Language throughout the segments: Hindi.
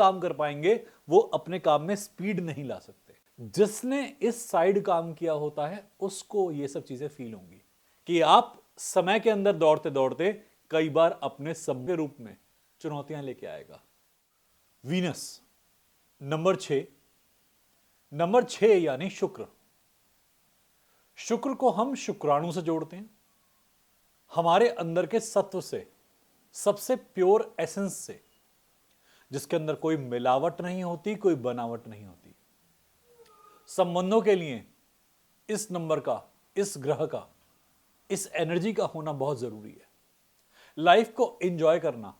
काम कर पाएंगे वो अपने काम में स्पीड नहीं ला सकते। जिसने इस साइड काम किया होता है उसको ये सब चीजें फील होंगी कि आप समय के अंदर दौड़ते दौड़ते कई बार अपने सभ्य रूप में चुनौतियां लेके आएगा। Venus number 6। नंबर 6 यानी शुक्र। शुक्र को हम शुक्राणु से जोड़ते हैं, हमारे अंदर के सत्व से, सबसे प्योर एसेंस से, जिसके अंदर कोई मिलावट नहीं होती, कोई बनावट नहीं होती। संबंधों के लिए इस नंबर का, इस ग्रह का, इस एनर्जी का होना बहुत जरूरी है। लाइफ को एंजॉय करना,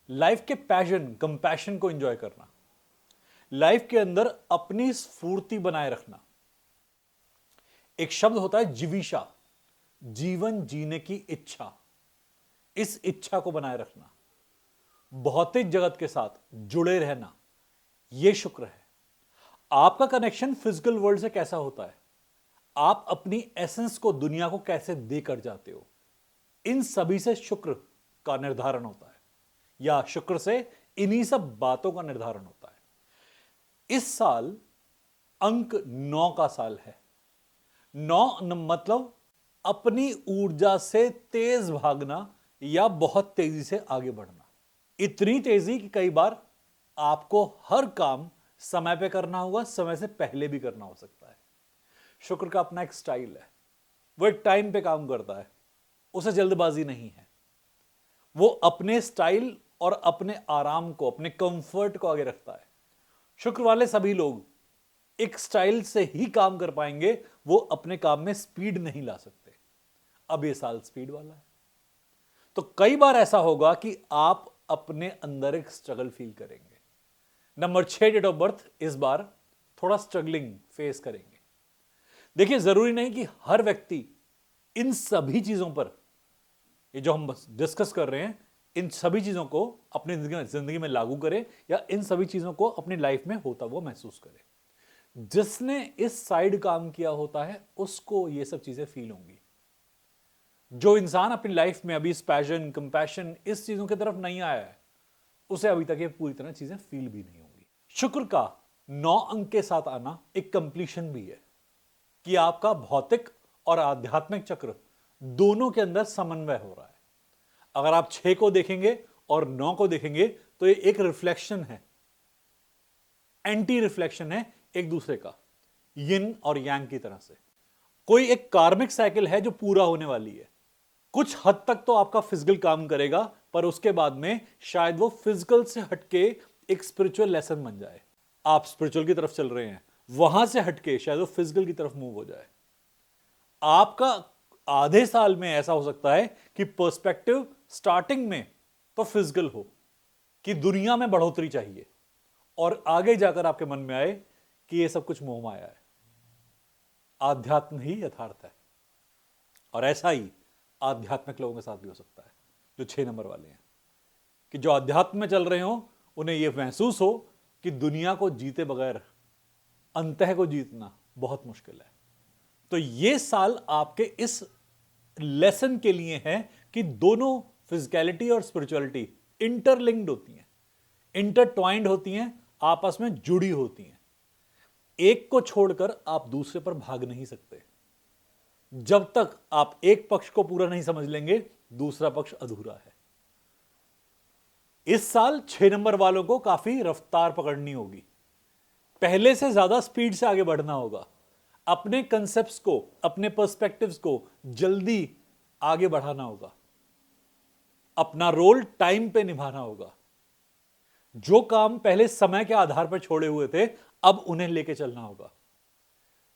लाइफ के पैशन कंपैशन को एंजॉय करना, लाइफ के अंदर अपनी स्फूर्ति बनाए रखना। एक शब्द होता है जिवीशा, जीवन जीने की इच्छा। इस इच्छा को बनाए रखना, भौतिक जगत के साथ जुड़े रहना, यह शुक्र है। आपका कनेक्शन फिजिकल वर्ल्ड से कैसा होता है, आप अपनी एसेंस को दुनिया को कैसे देकर जाते हो, इन सभी से शुक्र का निर्धारण होता है, या शुक्र से इन्हीं सब बातों का निर्धारण होता है। इस साल अंक 9 का साल है। 9 मतलब अपनी ऊर्जा से तेज भागना या बहुत तेजी से आगे बढ़ना। इतनी तेजी कि कई बार आपको हर काम समय पे करना होगा, समय से पहले भी करना हो सकता है। शुक्र का अपना एक स्टाइल है, वो एक टाइम पे काम करता है, उसे जल्दबाजी नहीं है। वो अपने स्टाइल और अपने आराम को, अपने कंफर्ट को आगे रखता है। शुक्र वाले सभी लोग एक स्टाइल से ही काम कर पाएंगे, वो अपने काम में स्पीड नहीं ला सकते। अब ये साल स्पीड वाला है, तो कई बार ऐसा होगा कि आप अपने अंदर एक स्ट्रगल फील करेंगे। नंबर 6 डेट ऑफ बर्थ इस बार थोड़ा स्ट्रगलिंग फेस करेंगे। देखिए, जरूरी नहीं कि हर व्यक्ति इन सभी चीजों पर, ये जो हम डिस्कस कर रहे हैं, इन सभी चीजों को अपनी जिंदगी में लागू करे या इन सभी चीजों को अपनी लाइफ में होता हुआ महसूस करे। जिसने इस साइड काम किया होता है उसको ये सब चीजें फील होंगी। जो इंसान अपनी लाइफ में अभी इस पैशन कंपैशन इस चीजों की तरफ नहीं आया है, उसे अभी तक ये पूरी तरह चीजें फील भी नहीं होंगी। शुक्र का 9 अंक के साथ आना एक कंप्लीशन भी है कि आपका भौतिक और आध्यात्मिक चक्र दोनों के अंदर समन्वय हो रहा है। अगर आप 6 को देखेंगे और 9 को देखेंगे तो ये एक रिफ्लेक्शन है, एंटी रिफ्लेक्शन है एक दूसरे का, यिन और यांग की तरह से। कोई एक कार्मिक साइकिल है जो पूरा होने वाली है। कुछ हद तक तो आपका फिजिकल काम करेगा, पर उसके बाद में शायद वो फिजिकल से हटके एक स्पिरिचुअल लेसन बन जाए। आप स्पिरिचुअल की तरफ चल रहे हैं, वहां से हटके शायद वो फिजिकल की तरफ मूव हो जाए। आपका आधे साल में ऐसा हो सकता है कि पर्सपेक्टिव स्टार्टिंग में तो फिजिकल हो कि दुनिया में बढ़ोतरी चाहिए, और आगे जाकर आपके मन में आए कि ये सब कुछ मोह माया है, आध्यात्म ही यथार्थ है। और ऐसा ही आध्यात्मिक लोगों के साथ भी हो सकता है जो 6 नंबर वाले हैं, कि जो अध्यात्म में चल रहे हो उन्हें यह महसूस हो कि दुनिया को जीते बगैर अंतः को जीतना बहुत मुश्किल है। तो यह साल आपके इस लेसन के लिए है कि दोनों फिजिकलिटी और स्पिरिचुअलिटी इंटरलिंक्ड होती हैं, इंटरट्वाइंड होती हैं, आपस में जुड़ी होती हैं। एक को छोड़कर आप दूसरे पर भाग नहीं सकते। जब तक आप एक पक्ष को पूरा नहीं समझ लेंगे, दूसरा पक्ष अधूरा है। इस साल 6 नंबर वालों को काफी रफ्तार पकड़नी होगी, पहले से ज्यादा स्पीड से आगे बढ़ना होगा। अपने कंसेप्ट्स को, अपने पर्सपेक्टिव्स को जल्दी आगे बढ़ाना होगा, अपना रोल टाइम पे निभाना होगा। जो काम पहले समय के आधार पर छोड़े हुए थे, अब उन्हें लेके चलना होगा।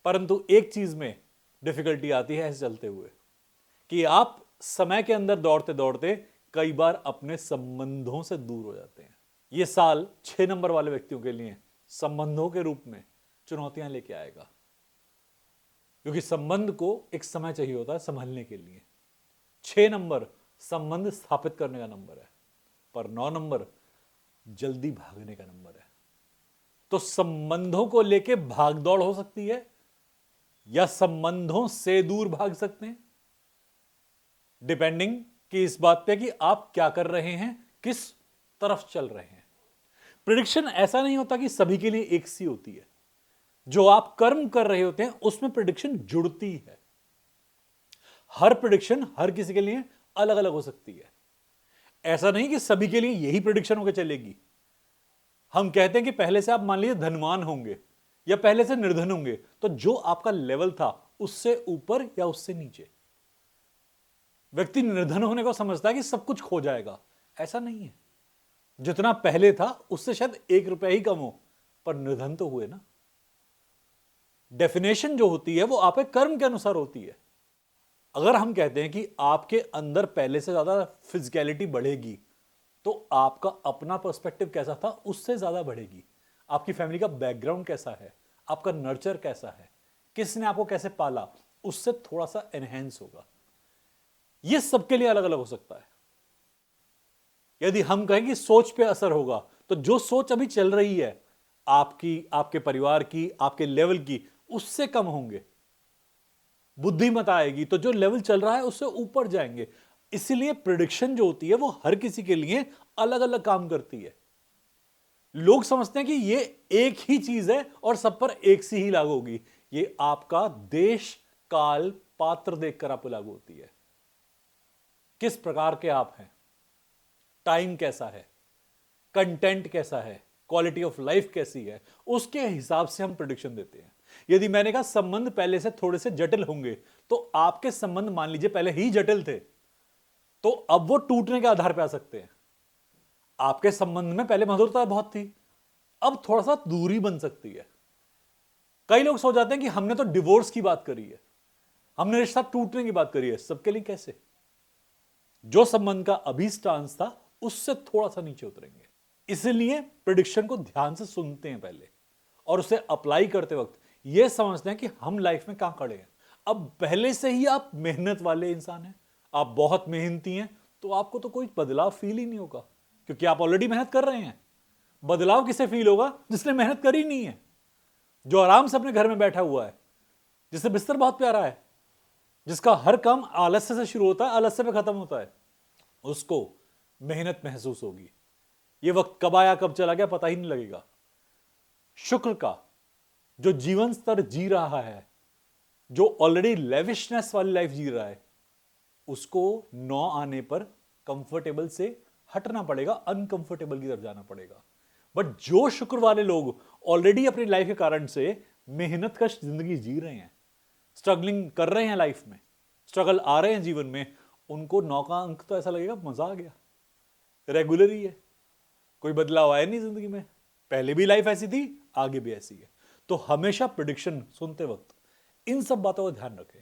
परंतु एक चीज में डिफिकल्टी आती है ऐसे चलते हुए, कि आप समय के अंदर दौड़ते दौड़ते कई बार अपने संबंधों से दूर हो जाते हैं। यह साल 6 नंबर वाले व्यक्तियों के लिए संबंधों के रूप में चुनौतियां लेके आएगा, क्योंकि संबंध को एक समय चाहिए होता है संभलने के लिए। 6 नंबर संबंध स्थापित करने का नंबर है, पर 9 नंबर जल्दी भागने का नंबर है। तो संबंधों को लेके भागदौड़ हो सकती है या संबंधों से दूर भाग सकते हैं, डिपेंडिंग कि इस बात पे कि आप क्या कर रहे हैं, किस तरफ चल रहे हैं। प्रिडिक्शन ऐसा नहीं होता कि सभी के लिए एक सी होती है। जो आप कर्म कर रहे होते हैं उसमें प्रिडिक्शन जुड़ती है। हर प्रिडिक्शन हर किसी के लिए अलग अलग हो सकती है। ऐसा नहीं कि सभी के लिए यही प्रिडिक्शन होकर चलेगी। हम कहते हैं कि पहले से आप मान लीजिए धनवान होंगे या पहले से निर्धन होंगे, तो जो आपका लेवल था उससे ऊपर या उससे नीचे। व्यक्ति निर्धन होने को समझता है कि सब कुछ खो जाएगा। ऐसा नहीं है। जितना पहले था उससे शायद 1 रुपया ही कम हो, पर निर्धन तो हुए ना। डेफिनेशन जो होती है वो आपके कर्म के अनुसार होती है। अगर हम कहते हैं कि आपके अंदर पहले से ज्यादा फिजिकलिटी बढ़ेगी, तो आपका अपना पर्सपेक्टिव कैसा था उससे ज्यादा बढ़ेगी। आपकी फैमिली का बैकग्राउंड कैसा है, आपका नर्चर कैसा है, किसने आपको कैसे पाला, उससे थोड़ा सा एनहेंस होगा। यह सबके लिए अलग अलग हो सकता है। यदि हम कहें कि सोच पे असर होगा, तो जो सोच अभी चल रही है आपकी, आपके परिवार की, आपके लेवल की, उससे कम होंगे। बुद्धिमत्ता आएगी तो जो लेवल चल रहा है उससे ऊपर जाएंगे। इसीलिए प्रिडिक्शन जो होती है वो हर किसी के लिए अलग अलग काम करती है। लोग समझते हैं कि ये एक ही चीज है और सब पर एक सी ही लागू होगी। ये आपका देश, काल, पात्र देखकर आपको लागू होती है। किस प्रकार के आप हैं, टाइम कैसा है, कंटेंट कैसा है, क्वालिटी ऑफ लाइफ कैसी है, उसके हिसाब से हम प्रिडिक्शन देते हैं। यदि मैंने कहा संबंध पहले से थोड़े से जटिल होंगे, तो आपके संबंध मान लीजिए पहले ही जटिल थे, तो अब वो टूटने के आधार पर आ सकते हैं। आपके संबंध में पहले मधुरता बहुत थी, अब थोड़ा सा दूरी बन सकती है। कई लोग सोच जाते हैं कि हमने तो डिवोर्स की बात करी है, हमने रिश्ता टूटने की बात करी है। सबके लिए कैसे? जो संबंध का अभी स्टांस था उससे थोड़ा सा नीचे उतरेंगे। इसलिए प्रेडिक्शन को ध्यान से सुनते हैं पहले, और उसे अप्लाई करते वक्त यह समझते हैं कि हम लाइफ में कहां खड़े हैं। अब पहले से ही आप मेहनत वाले इंसान हैं, आप बहुत मेहनती हैं, तो आपको तो कोई बदलाव फील ही नहीं होगा, क्योंकि आप ऑलरेडी मेहनत कर रहे हैं। बदलाव किसे फील होगा? जिसने मेहनत करी नहीं है, जो आराम से अपने घर में बैठा हुआ है, जिससे बिस्तर बहुत प्यारा है, जिसका हर काम आलस्य से शुरू होता है, आलस्य पे खत्म होता है, उसको मेहनत महसूस होगी। ये वक्त कब आया कब चला गया पता ही नहीं लगेगा। शुक्र का जो जीवन स्तर जी रहा है, जो ऑलरेडी लेविशनेस वाली लाइफ जी रहा है, उसको 9 आने पर कंफर्टेबल से हटना पड़ेगा, अनकंफर्टेबल की तरफ जाना पड़ेगा। बट जो शुक्र वाले लोग ऑलरेडी अपनी लाइफ के कारण से मेहनत कश जिंदगी जी रहे हैं, स्ट्रगलिंग कर रहे हैं लाइफ में, स्ट्रगल आ रहे हैं जीवन में, उनको 9 का अंक तो ऐसा लगेगा मजा आ गया, रेगुलर ही है, कोई बदलाव आया नहीं जिंदगी में, पहले भी लाइफ ऐसी थी, आगे भी ऐसी है। तो हमेशा प्रेडिक्शन सुनते वक्त इन सब बातों का ध्यान रखें।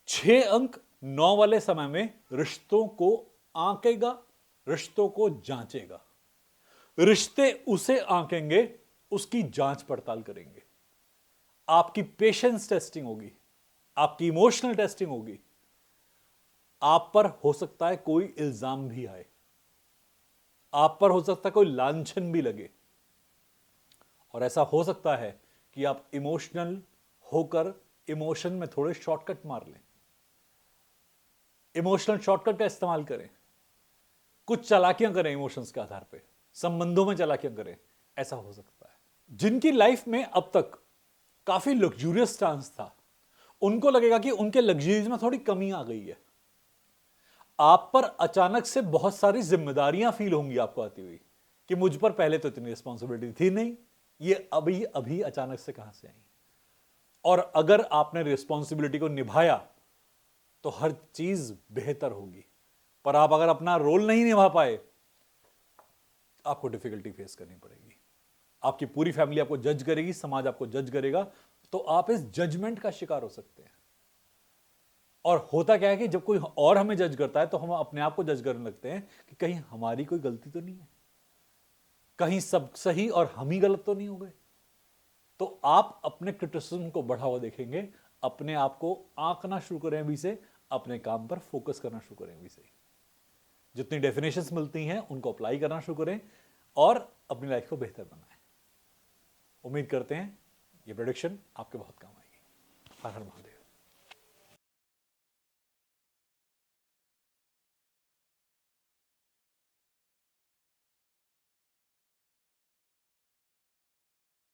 6 अंक 9 वाले समय में रिश्तों को आंकेगा, रिश्तों को जांचेगा। रिश्ते उसे आंकेंगे, उसकी जांच पड़ताल करेंगे। आपकी पेशेंस टेस्टिंग होगी, आपकी इमोशनल टेस्टिंग होगी। आप पर हो सकता है कोई इल्जाम भी आए, आप पर हो सकता है कोई लांछन भी लगे, और ऐसा हो सकता है कि आप इमोशनल होकर इमोशन में थोड़े शॉर्टकट मार लें। इमोशनल शॉर्टकट का इस्तेमाल करें, कुछ चालाकियां करें, इमोशंस के आधार पे संबंधों में चालाकियां करें। ऐसा हो सकता है। जिनकी लाइफ में अब तक काफी लग्जूरियस स्टांस था, उनको लगेगा कि उनके लग्जरीज में थोड़ी कमी आ गई है। आप पर अचानक से बहुत सारी जिम्मेदारियां फील होंगी आपको आती हुई, कि मुझ पर पहले तो इतनी रिस्पॉन्सिबिलिटी थी नहीं, ये अभी अभी अचानक से कहां से आई। और अगर आपने रिस्पॉन्सिबिलिटी को निभाया तो हर चीज बेहतर होगी। पर आप अगर अपना रोल नहीं निभा पाए, आपको डिफिकल्टी फेस करनी पड़ेगी। आपकी पूरी फैमिली आपको जज करेगी, समाज आपको जज करेगा, तो आप इस जजमेंट का शिकार हो सकते हैं। और होता क्या है कि जब कोई और हमें जज करता है तो हम अपने आप को जज करने लगते हैं कि कहीं हमारी कोई गलती तो नहीं है, कहीं सब सही और हम ही गलत तो नहीं हो गए। तो आप अपने क्रिटिसिज्म को बढ़ा हुआ देखेंगे, अपने आप को आंकना शुरू करें अभी से, अपने काम पर फोकस करना शुरू करें अभी से। जितनी डेफिनेशंस मिलती हैं उनको अप्लाई करना शुरू करें और अपनी लाइफ को बेहतर बनाएं। उम्मीद करते हैं ये प्रेडिक्शन आपके बहुत काम आएगी। हर हर महादेव।